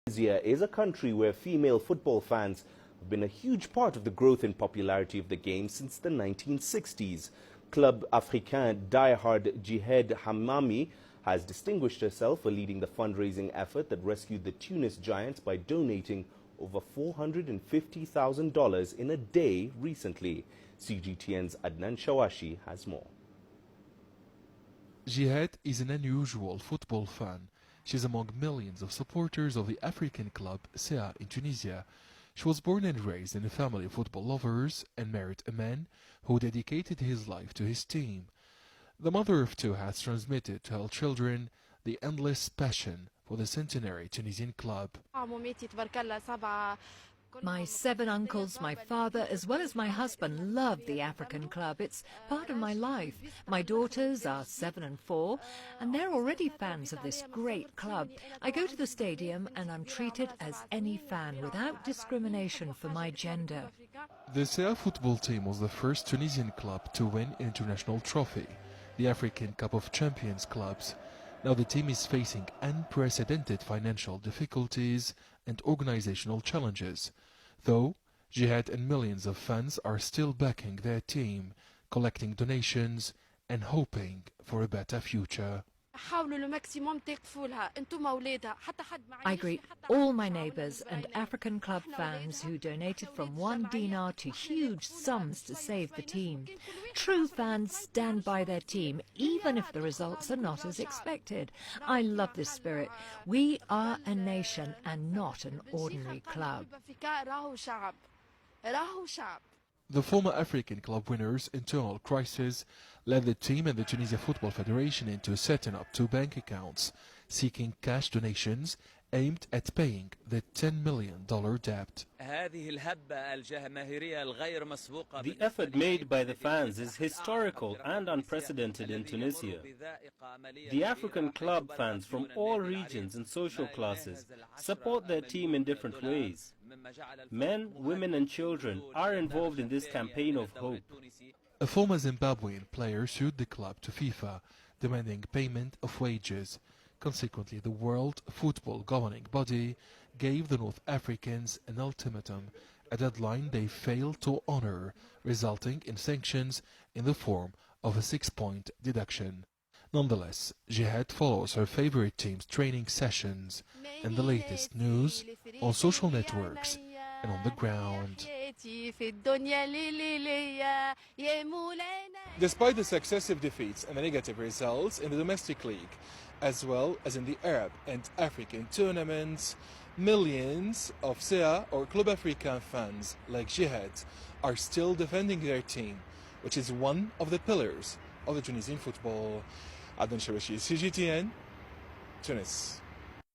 Tunisia is a country where female football fans have been a huge part of the growth in popularity of the game since the 1960s. Club Africain diehard Jihad Hamami has distinguished herself for leading the fundraising effort that rescued the Tunis Giants by donating over $450,000 in a day recently. CGTN's Adnan Shawashi has more. Jihad is an unusual football fan. She's among millions of supporters of the African club CA in Tunisia. She was born and raised in a family of football lovers and married a man who dedicated his life to his team. The mother of two has transmitted to her children the endless passion for the centenary Tunisian club. My 7 uncles, my father, as well as my husband, love the African club. It's part of my life. My daughters are 7 and 4, and they're already fans of this great club. I go to the stadium and I'm treated as any fan without discrimination for my gender. The CA football team was the first Tunisian club to win an international trophy, the African Cup of Champions clubs. Now the team is facing unprecedented financial difficulties and organizational challenges. Though, Jihad and millions of fans are still backing their team, collecting donations and hoping for a better future. I greet all my neighbours and African club fans who donated from 1 dinar to huge sums to save the team. True fans stand by their team, even if the results are not as expected. I love this spirit. We are a nation and not an ordinary club. The former African club winners' internal crisis led the team and the Tunisia Football Federation into setting up 2 bank accounts, seeking cash donations aimed at paying the $10 million debt. The effort made by the fans is historical and unprecedented in Tunisia. The African club fans from all regions and social classes support their team in different ways. Men, women and children are involved in this campaign of hope. A former Zimbabwean player sued the club to FIFA, demanding payment of wages. Consequently, the World Football Governing Body gave the North Africans an ultimatum, a deadline they failed to honor, resulting in sanctions in the form of a 6-point deduction. Nonetheless, Jihad follows her favorite team's training sessions and the latest news on social networks and on the ground. Despite the successive defeats and the negative results in the domestic league, as well as in the Arab and African tournaments, millions of CA or Club Africain fans like Jihad are still defending their team, which is one of the pillars of the Tunisian football. Adnan Shawashi, CGTN, Tunis.